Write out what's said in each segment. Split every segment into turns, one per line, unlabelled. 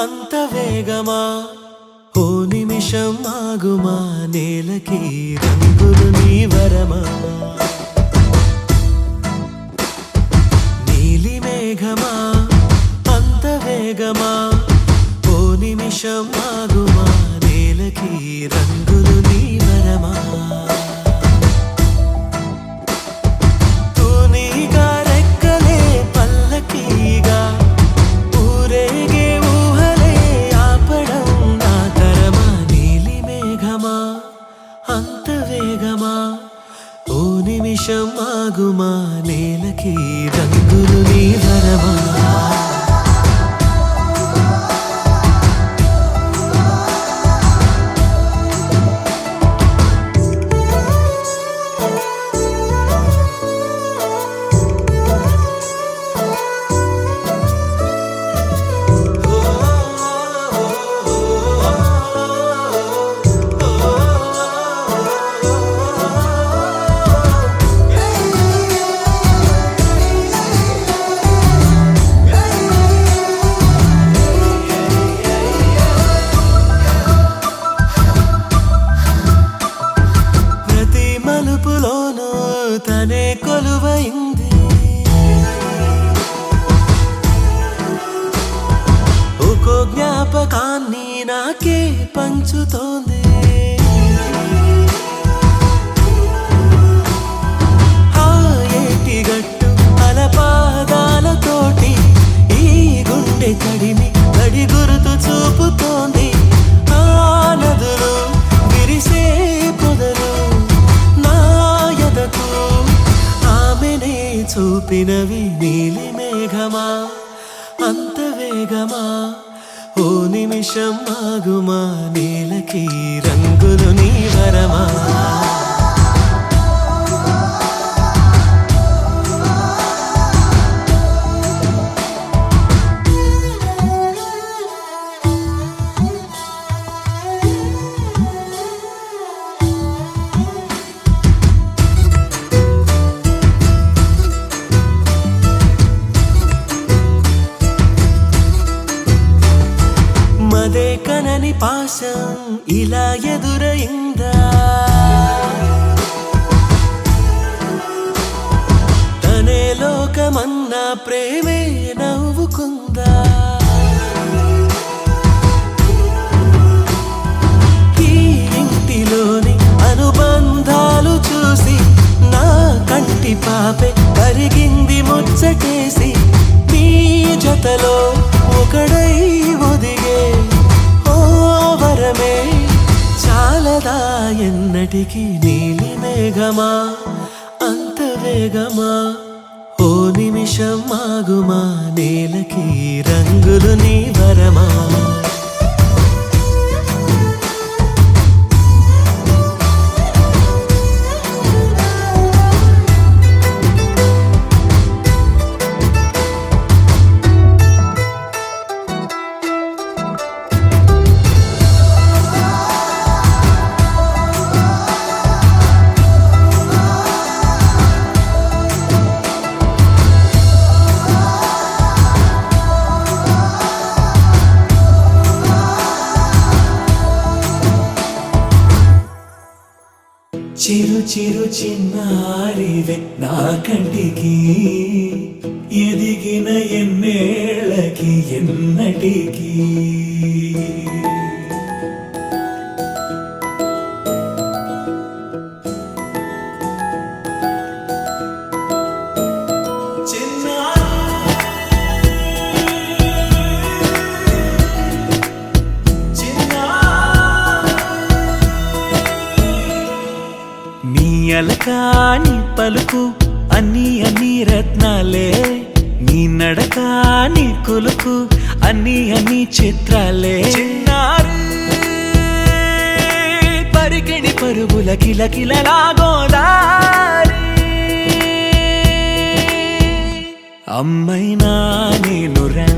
అంత వేగమా ఓ నిమిషం ఆగుమా నేలకి రంగులు నీ వరమా నీలి మేఘమా అంత వేగమా ఓ నిమిషం ఆగుమా నేలకి రంగులు నీ వరమా ఆగుమా నేలకి రంగులు నీ వరమా తనే కొలువైంది ఒక్కో జ్ఞాపకాన్ని నాకే పంచుతోంది ఆ ఏటి గట్టు అలపాదాలతోటి ఈ గుండె తడిమి తడి గురుతు చూపుతోంది ఆ నదులు విరిసే పొదలు చూపినవి నీలి మేఘమా అంత వేగమా ఓ నిమిషం ఆగుమా నేలకి రంగులు నీ వరమా మదే కనని పాశం ఇలా ఎదురైందా తనే లోకమన్నా ప్రేమే నవ్వుకుందా ఈ ఇంటిలోని అనుబంధాలు చూసి నా కంటి పాపే కరిగింది ముచ్చటేసి నీ జతలో ఒకడై ఒదిగే ఓ వరమే చాలదా ఎన్నటికి నీలి మేఘమా అంత వేగమా ఓ నిమిషం ఆగుమా నేలకి రంగులు నీ వరమా చిరు చిరు చిన్నారివే నా కంటికి ఎదిగిన ఎన్నేళ్ళకి ఎన్నటికి అలకాని పలుకు అన్ని అన్ని రత్నాలే నీ నడక నీ కులుకు అన్ని అన్ని చిత్రాలే చిన్నారు పరికిణి పరుగుల కిలకిలలాగోదారి అమ్మైనా నేనురా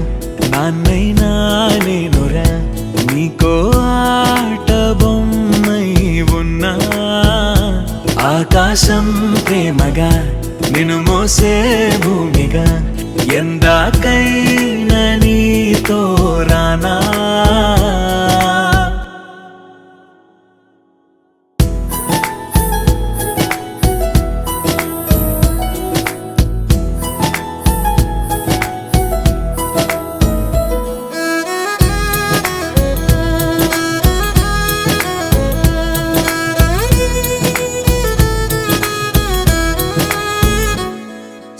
నాన్నైనా నేనురా నీకో ఆట బొమ్మై ఉన్నా ఆకాశం ప్రేమగా నిన్ను మోసే భూమిగా ఎందాకైనా నీతో రానా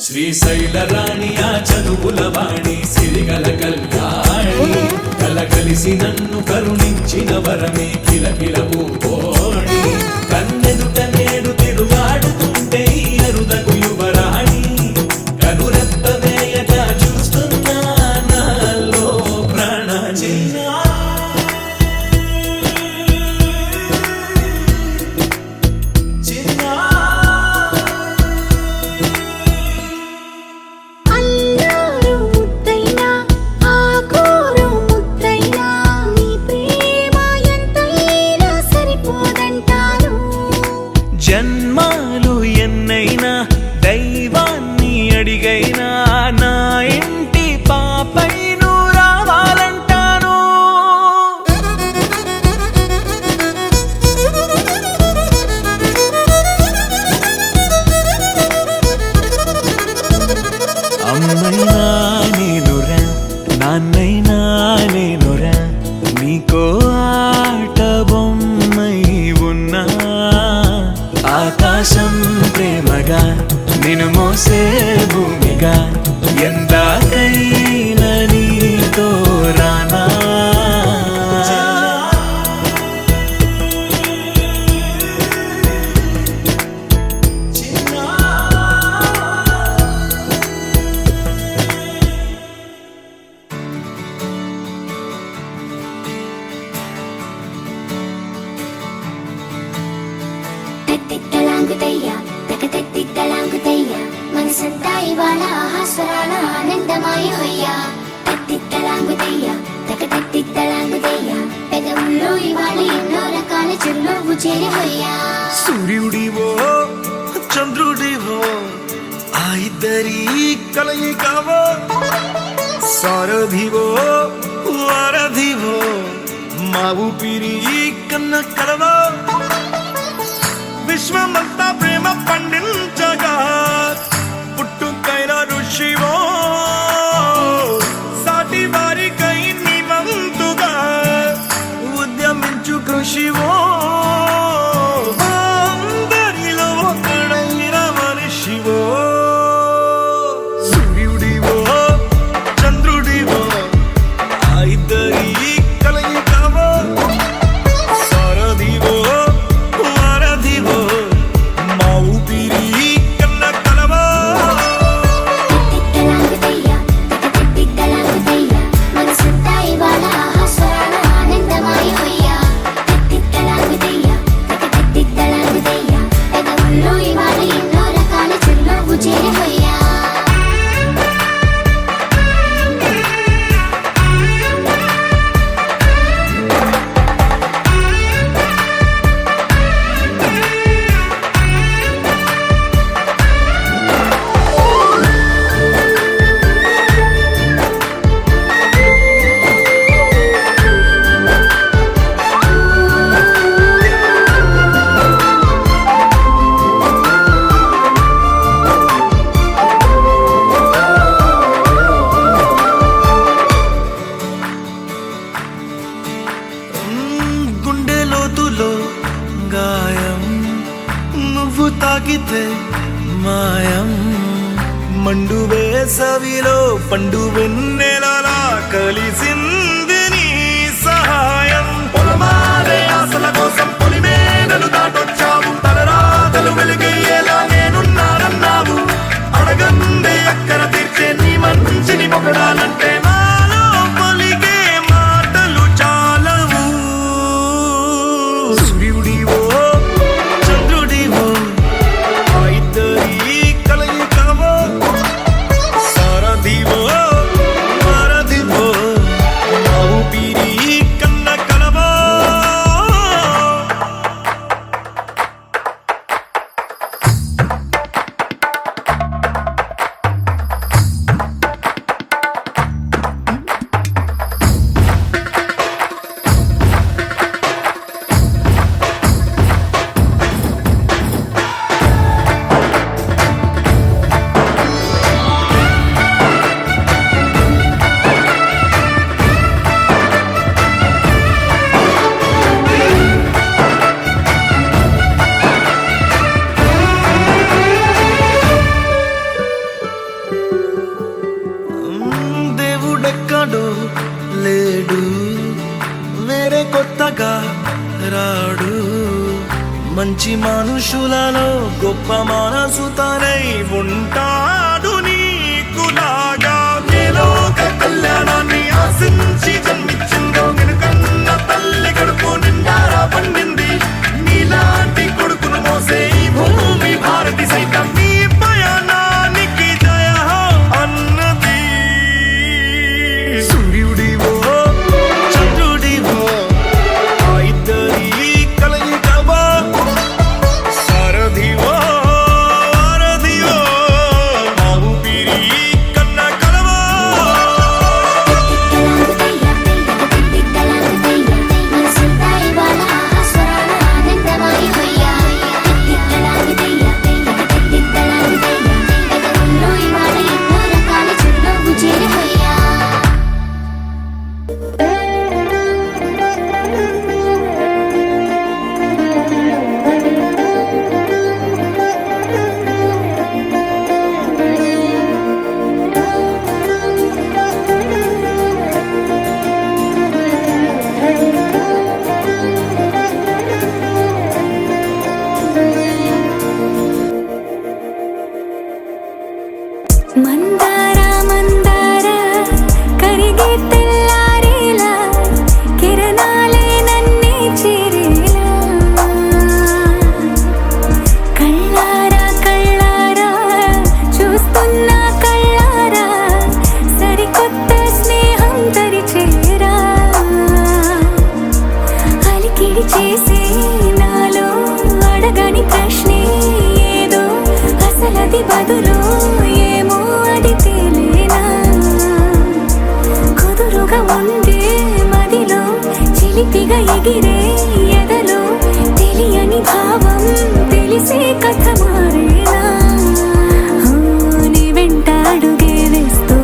శ్రీశైల రాణి ఆ చదువుల వాణి సిరిగల కళ్యాణి కలకలిసి నన్ను కరుణించిన వరమే కిలకిల పూకోణి కన్నెదుట నేడు తిరుగాడుతుంటే అరుదకు యువరాణి కనురెప్ప వేయక చూస్తున్నా నాలో ప్రాణ చిన్నా జన్మాలు ఎన్నైనా దైవాన్ని అడిగైనా నా ఇంటి పాపై నువ్వు రావాలంటాను అమ్మైనా నేనురా నాన్నైనా నేనురా నీకో ఆట బొమ్మై ఉన్నా ఆకాశం ప్రేమగా నిన్ను మోసే భూమిగా ఎందాకైనా నీతో రానా
మనసంతా ఇవాళ ఆహాస్వరాల ఆనందమాయ తత్తిత్తలాంగుతయ్య తకతత్తిత్తలాంగుతయ్య పెదవుల్లో ఇవాళ ఎన్నో రకాల చిరునవ్వు చేరిపోయా
సూర్యుడివో చంద్రుడివో ఆ ఇద్దరి కలయికవో సారథివో వారధివో మా ఊపిరి కన్న కలవో విశ్వమంతా ప్రేమ పండించగా పుట్టుకైన ఋషివో సాటి వారికై నివంతుగా ఉద్యమించు కృషివో అందరిలో ఒకడైన మనిషివో సూర్యుడివో చంద్రుడివో మనసే మాయం మండు వేసవిలో పండు వెన్నెలలా కలిసింది నీ సహాయం పొలమాలే ఆశల కోసం పొలిమేనలు దాటొచ్చావు తలరాతలు వెలుగయ్యేలా నేనున్నానన్నావు అడగందే అక్కర తీర్చే నీ మంచిని పొగడాలంటే నాలో పలికే మాటలు చాలవు సూర్యుడివో చంద్రుడివో ఆ ఇద్దరి కలయికవో సారథివో వారధివో నా ఊపిరి కన్న కలవో దేవుడెక్కడో లేడు వేరే కొత్తగా రాడు మంచి మనుషులలో గొప్ప మనసు తనై ఉంటాడు నీకులాగా ఏలోక కళ్యాణాన్ని ఆశించి జన్మించిందో వెనుకన్న తల్లి కడుపు నిండారా పండింది నీలాంటి కొడుకును మోసే ఈ భూమి భారతి సైతం నీ పయనానికి జయ అన్నది సూర్యుడివో చంద్రుడివో ఆ ఇద్దరి కలయికవో సారథివో వారధివో నా ఊపిరి కన్న కలవో
మనసంతా ఇవాళ ఆస్వరాల ఆనందమయ హొయ్యా పెదవుల్లో ఇవాళ ఎన్నో రకాల చిరునవ్వు చేరి హొయ్యా మందార మందార కరిగే తెల్లారేలా కిరణాలే నన్నే చేరేలా కళ్ళారా కళ్ళారా చూస్తున్నా కళ్ళారా సరికొత్త స్నేహం తరిచేరా అలికిడి చేసే నాలో అడగని ప్రశ్నే ఏదో అసలది బదులు ఏమో అది తేలేనా కుదురుగా ఉండే మదిలో చిలిపిగా ఎగిరే ఎదలో తెలియని భావం తెలిసే కథ మారేనా నీ వెంట అడుగే వేస్తూ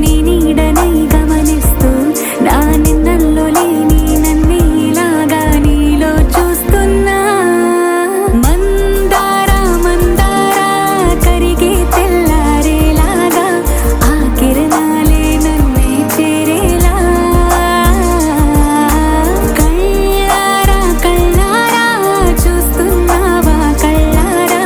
నీ నీడనై గమనిస్తూ నా నిన్నల్లో లేని నన్నే ఇలాగా నీలో చూస్తున్నా మందార మందార కరిగే తెల్లారేలాగా ఆ కిరణాలే నన్నే చేరేలా కళ్ళారా కళ్ళారా చూస్తున్నావా కళ్ళారా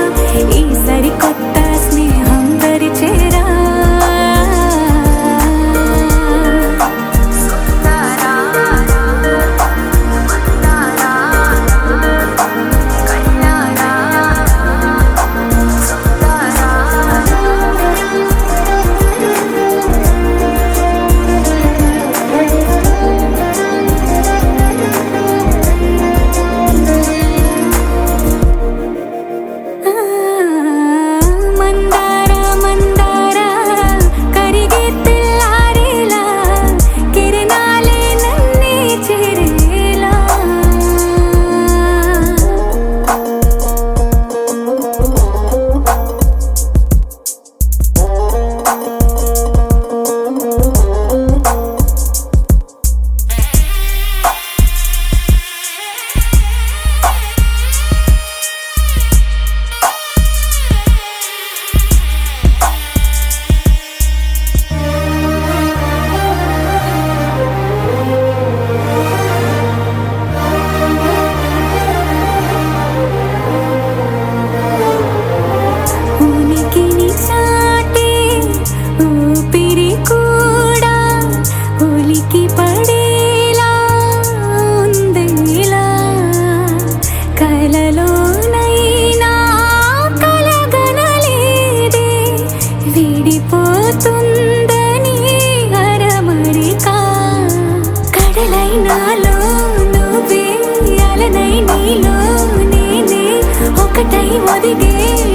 ఒదిగే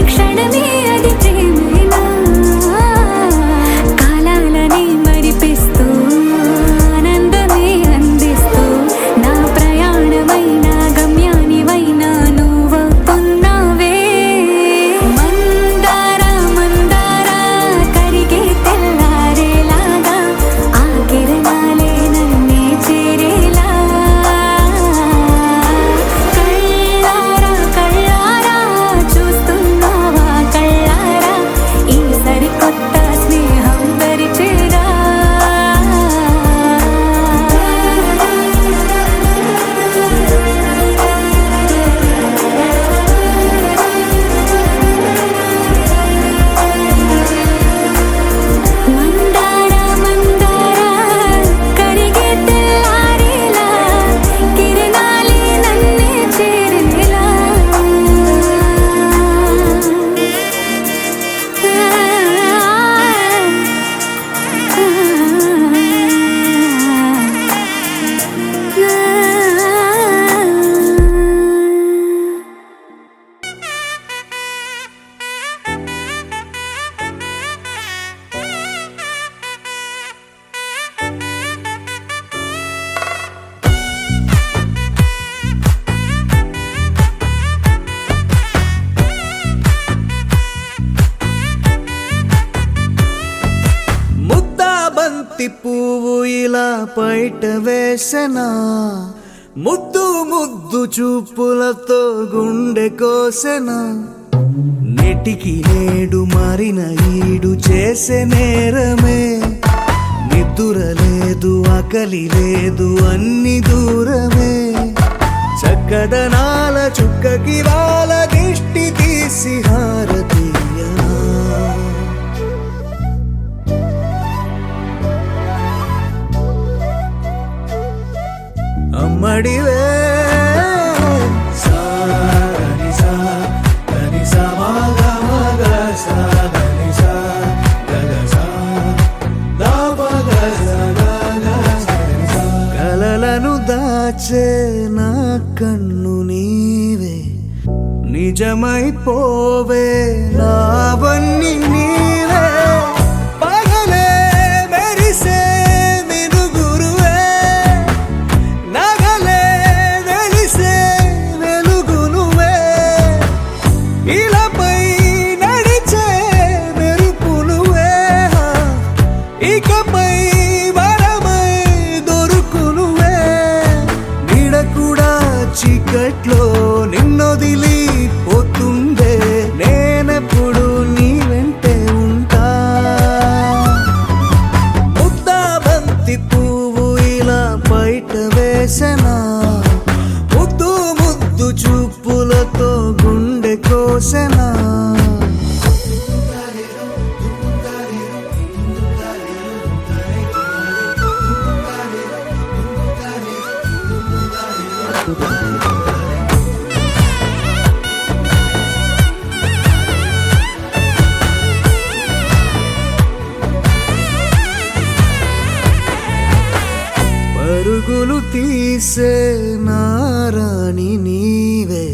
క్షణమే అది ప్రేమేనా కాలాలని మరిపిస్తూ ఆనందమే అందిస్తూ నా ప్రయాణమైన గమ్యానివైనా నువ్వవుతున్నావే మందార మందార కరిగే తెల్లారేలాగా ఆ కిరణాలే నన్నే చేరేలా కళ్ళారా కళ్ళారా చూస్తున్నావా కళ్ళారా ఈ సరికొత్త స్నేహం పరిచేరా మందార మందార కరిగే తెల్లారేలా కిరణాలే నన్నే చేరేలా
ముద్దా బంతి పువ్వు ఇలా బయట వేసెనా ముద్దు ముద్దు చూపులతో గుండె కోసెనా నెటికి నేడు మారిన ఈడు చేసే నేరమే నిద్దుర లేదు ఆకలి లేదు అన్ని దూరమే చక్కదనాల చుక్కకి వాళ్ళ దిష్టి తీసి హారతీయనా అమ్మడివే సాని సా గని సా మగ మగ సా గని సా గగ సా దా మగ సా గగ సా కలలను దాచే నా కన్ను నీవే నిజమైపోవే నావన్నీ నీవే పగలే మెరిసే మినుగురువే నగలే వెలిసే వెలుగు నువ్వే ఇలాపై నడిచే మెరుపు నువ్వే ఇకపై వరమై దొరుకు నువ్వే నీడ కూడా చీకట్లో నిన్నొదిలి పోతుందే నేనెప్పుడు నీ వెంటే ఉంటా ముద్దా బంతి పువ్వు ఇలా బయట వేసెనా ముద్దు ముద్దు చూపులతో గుండె కోసెనా పరుగులు తీసే నారాణి నీవే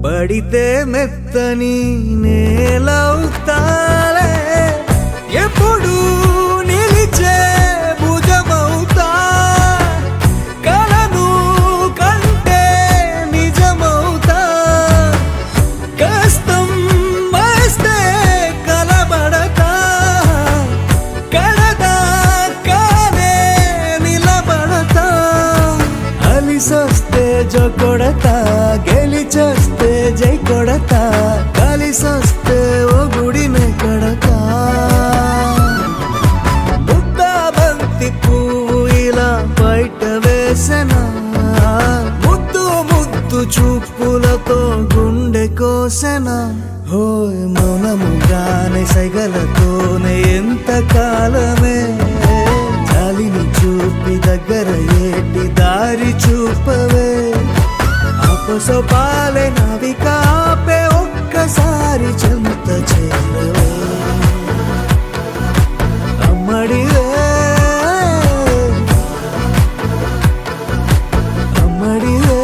పడితే మెత్తని నేలవుతాలే ఎప్పుడు నిలిచే భుజమవుతా కలను కంటే నిజమవుతా కష్టం వస్తే కలబడతా కడదాకానే నిలబడతా అలిసొస్తే జో కొడతా గెలిచొస్తే జై కొడతా కలిసొస్తే ఓ గుడినే కడతా ముద్దా బంతి పువ్వు ఇలా బయట వేసెనా ముద్దు ముద్దు చూపులతో గుండె కోసెనా హోయ్ మౌనముగానే సైగలతోనే ఎంత కాలమే జాలిని చూపి దగ్గర ఏటి దారి చూపవే ఆపసోపాలే నావిక ఆపే ఒక్కసారి చెంత చేరవే అమ్మడివే అమ్మడివే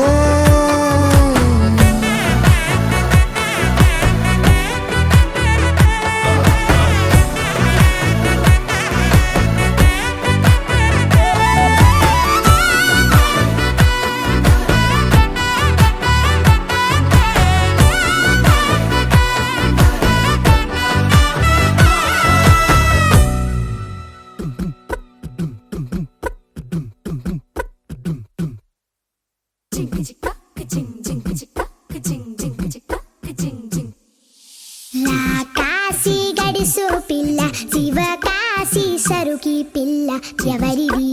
చౌకీ పిల్ల ఎవరిది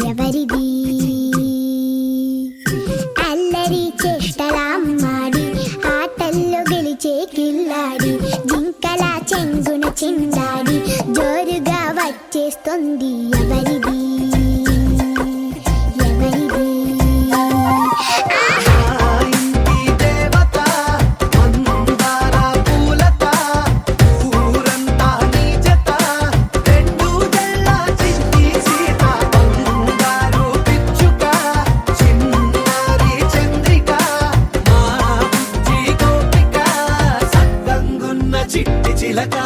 ఎవరిది అల్లరి చేష్టలామ్మాడి ఆటల్లో గెలిచే కిల్లాడి జింకల చెంగున చిందాడి జోరుగా వచ్చేస్తుంది ఎవరిది ఎవరిది
ఇంటి దేవత మందార పూలత ఊరంతా నీ జత రెండు జల్ల చిట్టి సీత బంగారు పిచ్చుక చిన్నారి చంద్రిక మా బుజ్జి గోపిక సక్కంగున్న చిట్టి చిలక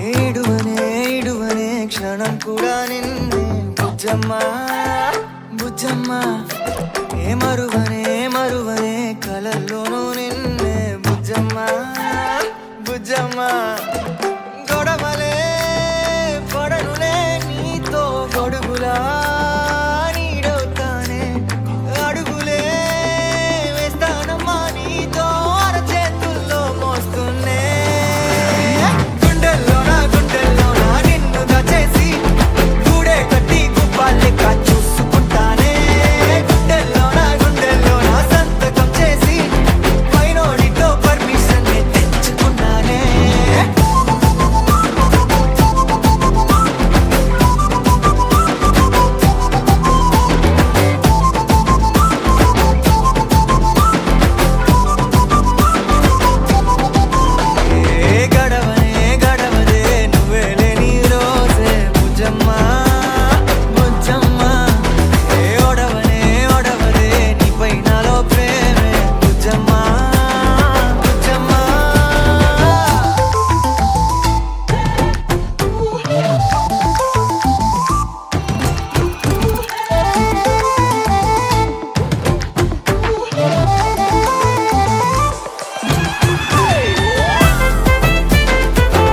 ఏడువనే క్షణం కూడా నిన్నే బుజ్జమ్మ బుజ్జమ్మ ఏ మరువనే కలల్లోనూ నిన్నే బుజ్జమ్మ బుజ్జమ్మ గొడవలే పడనులే నీతో గొడుగులా నీడవుతానే అడుగులే వేస్తానమ్మా నీతో అరచేతుల్లో మోస్తున్నే గుండెల్లోనా నిన్ను దాచేసి గూడే కట్టి గుప్పాలెక్క చూసుకుంటానే గుండెల్లోనా సంతకం చేసి పైనోడితో పర్మిషన్ తెచ్చుకున్నానే ఏ గడవదే నువ్వే లేని రోజే బుజ్జమ్మ బుజ్జమ్మ ఏ ఒడవదే నీపై నాలో ప్రేమే బుజ్జమ్మ బుజ్జమ్మ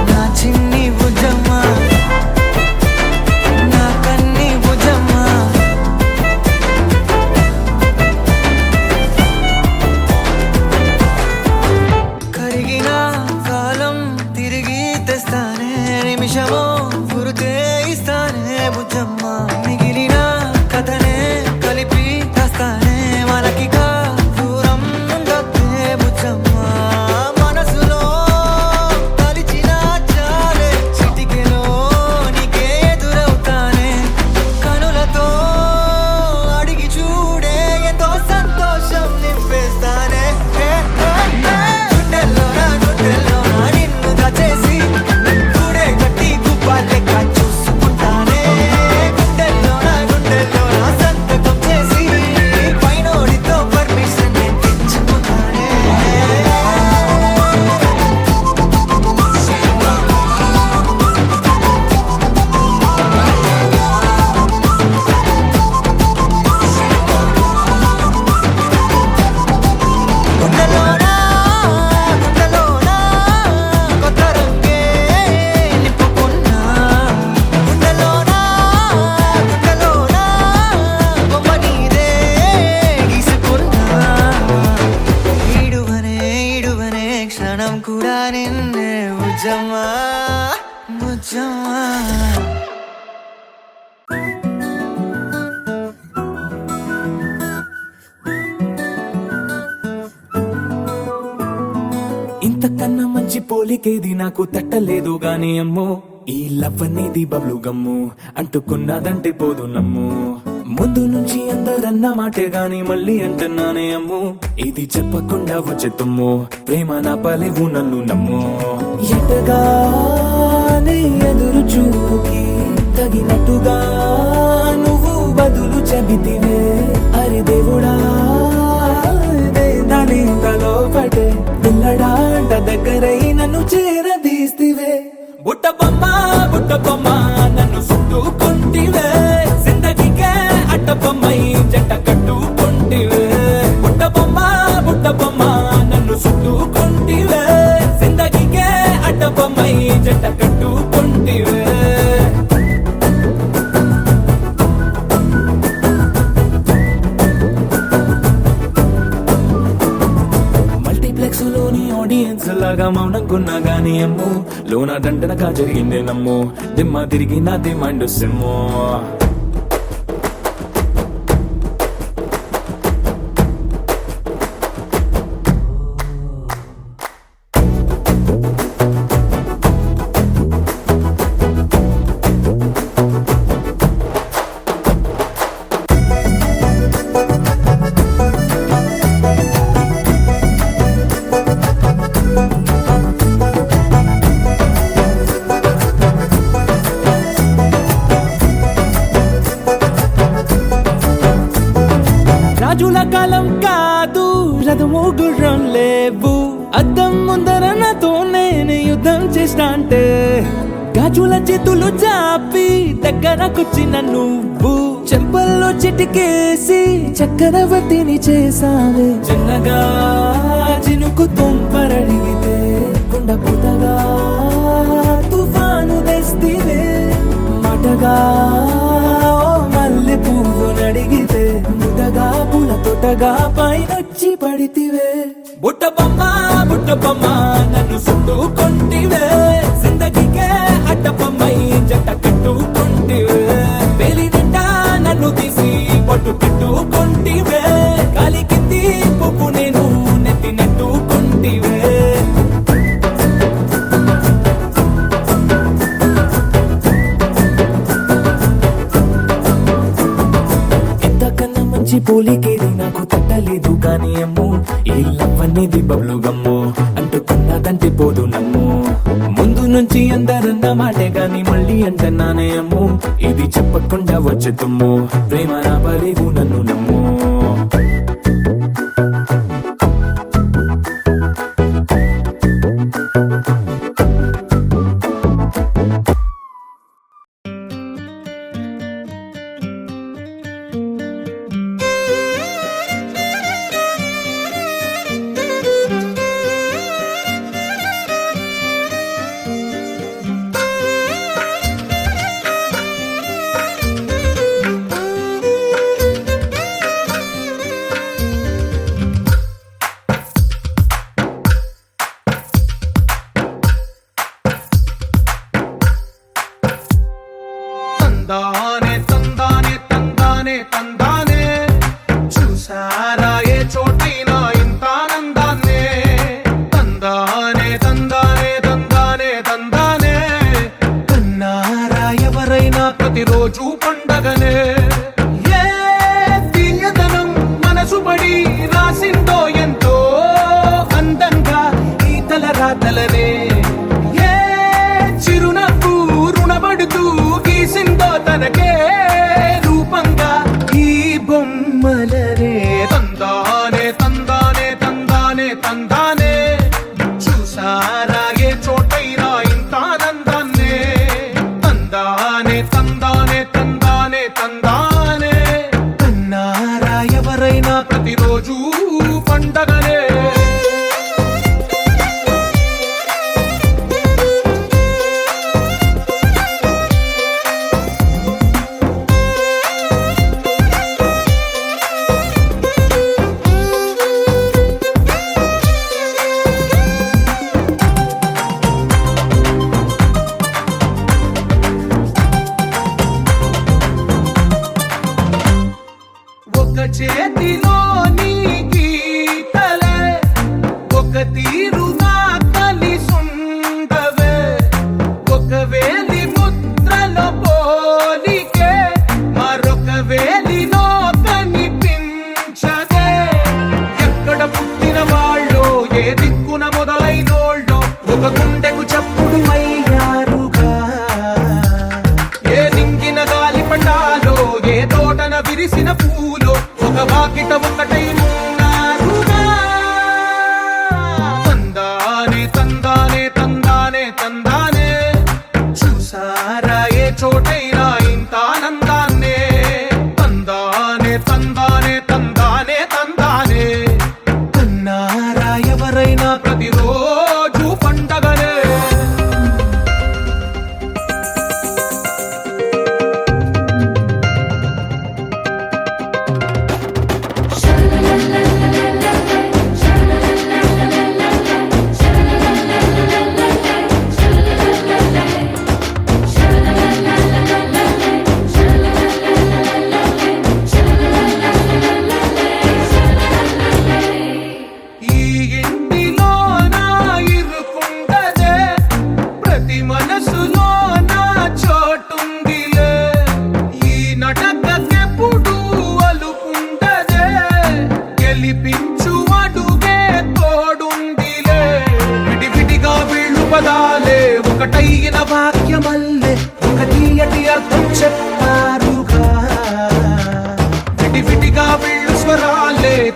నా చిన్ని బుజ్జమ్మ నా కన్ని బుజ్జమ్మ కరిగిన కాలం తిరిగి తెస్తానే నిమిషమో గురుతే ఇస్తానే బుజ్జమ్మ మిగిలిన కథనే కలిపి తెస్తానే మనకిగా దూరం ఉండొద్దే బుజ్జమ్మ మనసులో తలిచిన చాలే చిటికెలో నీకే ఎదురవుతానే కనులతో అడిగి చూడే ఎంతో సంతోషం నింపేస్తానే గుండెల్లోనా నిన్ను దాచేసి గూడే కట్టి గుప్పాలెక్క చూసుకుంటానే గుండెల్లోనా సంతకం చేసి పైనోడితో పర్మిషన్ తెచ్చుకున్నానే గుండెలోనా కొత్త రంగే నింపుకున్నా గుండెలోనా బొమ్మ నీదే గీసుకున్నా ఈడువనే క్షణం కూడా నిన్నే బుజ్జమ్మ బుజ్జమ్మ
ఇంతకన్నా మంచి పోలికేది నాకు తట్టలేదు గాని అమ్మో ఈ లవ్ అనేది బబ్లు గమ్ము అంటుకున్నదంటే పోదు నమ్ము ముందు నుంచి అందరన్న మాటే గాని మళ్ళీ అంటున్నానే అమ్ము ఇది చెప్పకుండా వచ్చే తుమ్ము ప్రేమ నా పలేవు నన్ను నమ్ము ఎటగానే ఎదురు చూపుకి తగినట్టుగా నువ్వు బదులు చెబితివే అరి దేవుడా దాని తలో పటే పిల్లడాంట దగ్గరై నన్ను చేరదీస్తివే బుట్ట బొమ్మ నన్ను చుట్టుకుంటివే జిందగీకే అట్ట బొమ్మై జంట కట్టుకుంటే ఆడియన్స్ లాగా మౌనంకున్నా గానీ అమ్ము లోన దండనగా జరిగింది నమ్ము దిమ్మ తిరిగి నా దిమ్మండు సిమ్ము రాజుల కాలం కాదు రథము గుర్రం లేవు అద్దం ముందర నాతో నేను యుద్ధం చేస్తా అంటే గాజుల చేతులు చాపి దగ్గరకొచ్చిన నువ్వు చెంపల్లో చిటికేసి చక్రవర్తిని చేసావే చిన్నగా చినుకు తుంపరడిగితే కుండ పుటగా తుఫాను తెస్తివే మాటగా మల్లె పువ్వు నడిగితే ముటగా పుల తొటగా పైనొచ్చి పడితివే బుట్ట బొమ్మ నన్ను సుట్టుకొంటివే జిందగీకే అడ్డపమ్మై జంట కట్టుకొంటివే వేలి నిండా నన్ను తీసి పట్టు పెట్టుకొంటివే కాలి కింది పువ్వు నేను నెత్తి నెట్టుకొంటివే ఎంతకన్నా మంచి పోలికేది నాకు తట్టలేదు కానీ అమ్ము ఈ లవ్ అనేది బబ్లు గమ్ము అంటుకున్నదంటే పోదు నమ్ము ముందు నుంచి అందరన్న మాటే గాని మళ్ళీ అంటున్నానే అమ్ము ఇది చెప్పకుండా వచ్చే తుమ్ము ప్రేమ నా పలేవు నన్ను నమ్ము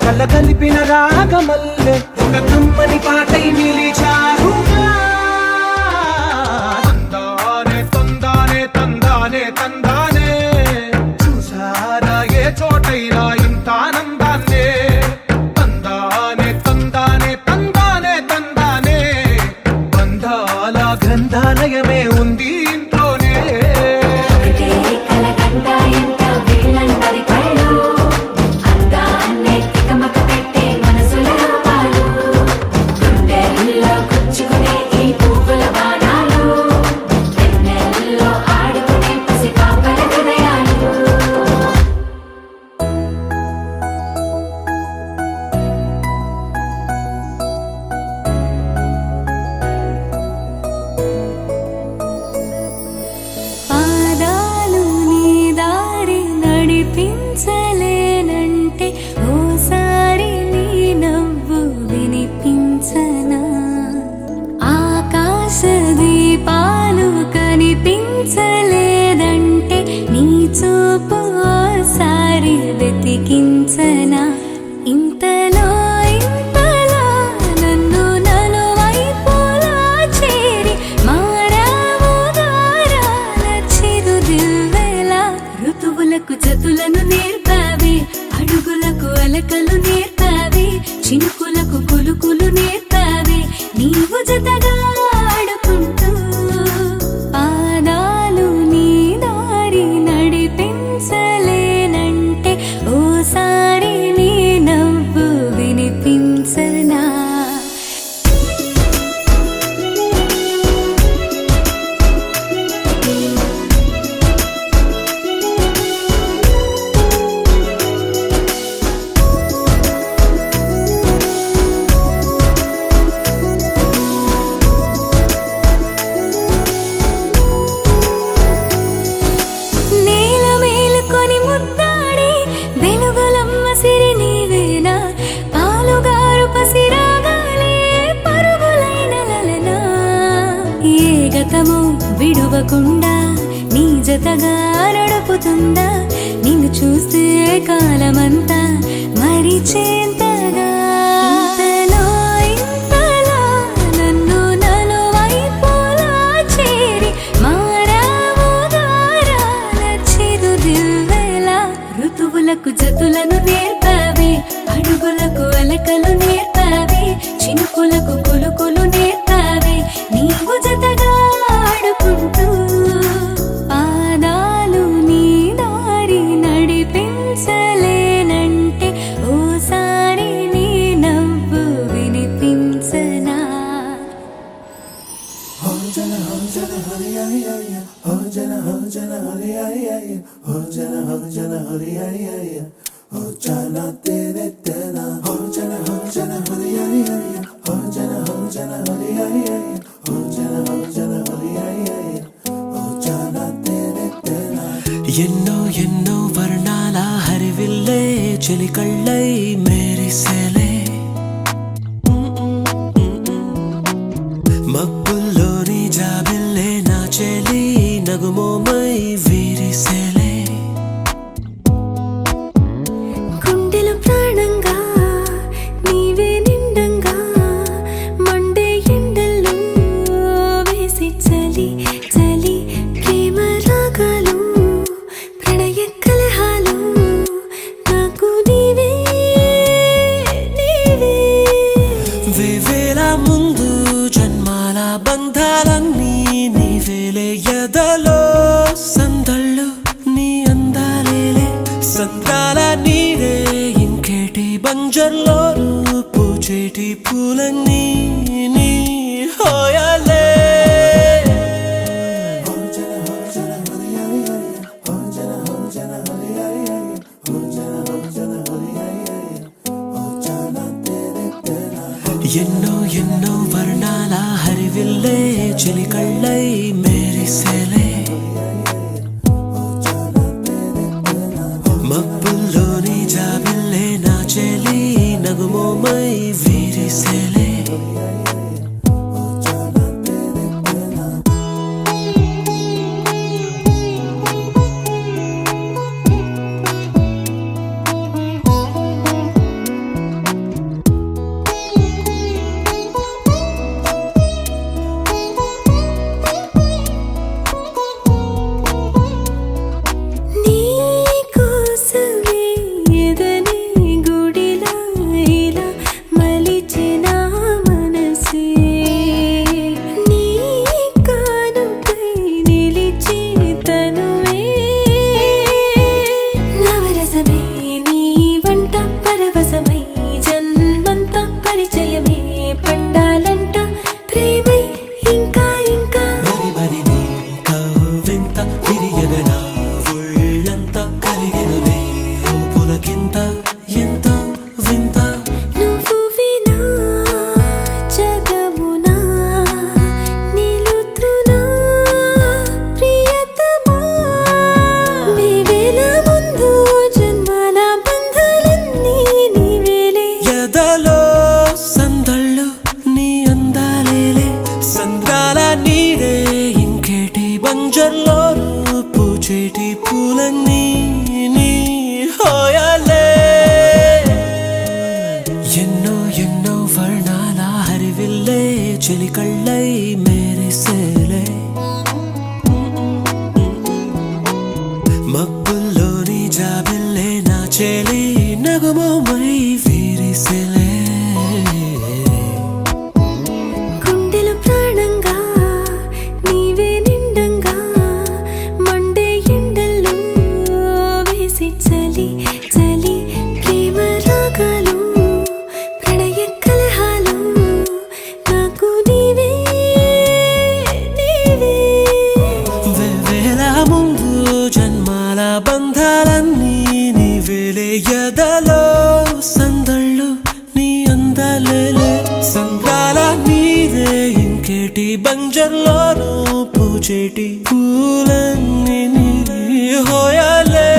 కళ్ళ కలిపిన రాగమల్లె ఒక కమ్మని పాటై నిలిచారుగా తందానే తందానే తందానే తందానే చూసారా ఏ చోటైనా ఇంత ఆనందాన్నే తందానే తందానే తందానే తందానే బంధాల గ్రంథాలయమే ఉంది ఇంట్లోనే
ఒకటే కలకండ ఎంత వీళ్ళందరి కళ్ళు అందాన్నే తికమక పెట్టే మనసుల రూపాలు గుండెల్లో గుచ్చుకునే ఈ పువ్వుల బాణాలు వెన్నెల్లో ఆడుకునే పసిపాపల హృదయాలు పాదాలు నీ దారి నడిపించలేనంటే ఓసారి నీ నవ్వు వినిపించనా ఆకాశ దీపాలు కనిపించలేదంటే నీ చూపు ఓసారి వెతికించనా ఇంతలో ఇంతలా నన్ను నలువైపులా చేరి మారావు దారాల చిరుదివ్వెలా ఋతువులకు జతులను నేర్పావి అడుగులకు అలకలు నేర్పావి చినుకులకు కులుకులు నేర్పావి నీవు జతగా ఆడుకుంటూ పాదాలు నీ దారి నడిపించలేనంటే ఓసారి నీ నవ్వు వినిపించనా నేల మేలుకొని ముద్దాడి వెలుగులమ్మ సిరి నీవేనా పాలుగారు పసిరాగాలే పరుగులైన లలనా ఏ గతము విడువకుండా నీ జతగా నడుపుతుందా నిన్ను చూస్తే కాలమంతా మరిచేంతగా ఇంతలో ఇంతలా నన్ను నలువైపులా చేరి మారావు దారాల చిరుదివ్వెలా ఋతువులకు జతులను నేర్పావి అడుగులకు అలకలు నేర్పావి చినుకులకు కులుకులు నేర్పావి నీవు జతగా ఆడుకుంటూ పాదాలు నీ దారి నడిపించలేనంటే ఓసారి నీ నవ్వు వినిపించనా
ఎన్నో ఎన్నో వర్ణాల హరివిల్లే చెలికళ్ళై మేరిసేలే మబ్బుల్లోని జాబిల్లే నా చెలి నగుమోమై వీరిసేలే
గుండెలు ప్రాణంగా నీవే నిండంగా మండే ఎండల్లో వేసి చలి చలి ప్రేమ రాగాలు ప్రణయ కలహాలు నాకు నీవే నీవే
వేవేల ముందు జన్మాల బంధాలన్నీ నీవేలే ఎదలో సందళ్ళు నీ అందాలేలే సంతాల నీరే ఇంకేటి బంజర్లోను పూచేటి పూలన్నీ నీ హోయాలే ఎన్నో ఎన్నో వర్ణాల హరివిల్లే చెలికళ్ళై మేరిసేలే మబ్బుల్లోని జాబిల్లే నా చెలి నగుమోమై వీరిసేలే
చెలి కళ్ళై మెరిసేలే మబ్బుల్లోని జాబిల్లే నా చెలి నగుమోమై విరిసెలే
గుండెలో ప్రాణంగా నీవే నిండంగా మండే ఎండల్లో వేసి చలి చలి ప్రేమ రాగాలు ప్రణయ కలహాలు నాకు నీవే నీవే
వేవేల ముందు జన్మాల బంధాలన్నీ నీవేలే ఎదలో సందళ్ళు నీ అందాలేలే సంద్రాల నీరే ఇంకేటి బంజర్లోనూ పూచేటి పూలన్నీ నీ హోయాలే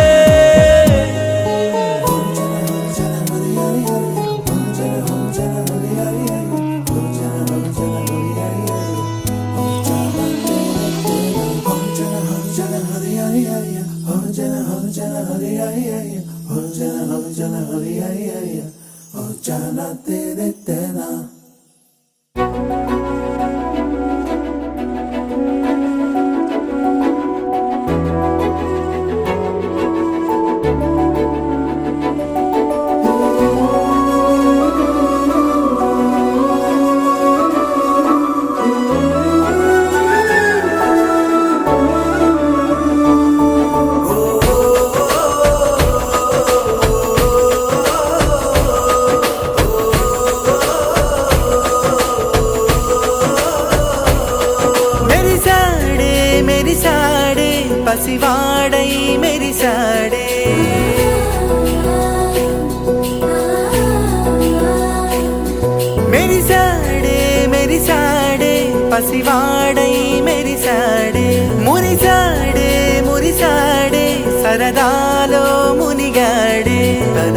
మెరిసాడే మెరిసాడే పసివాడై మెరిసాడే మెరిసాడే మెరిసాడే పసివాడై మెరిసాడే మురిసాడే మురిసాడే సరదాలో మునిగాడే తన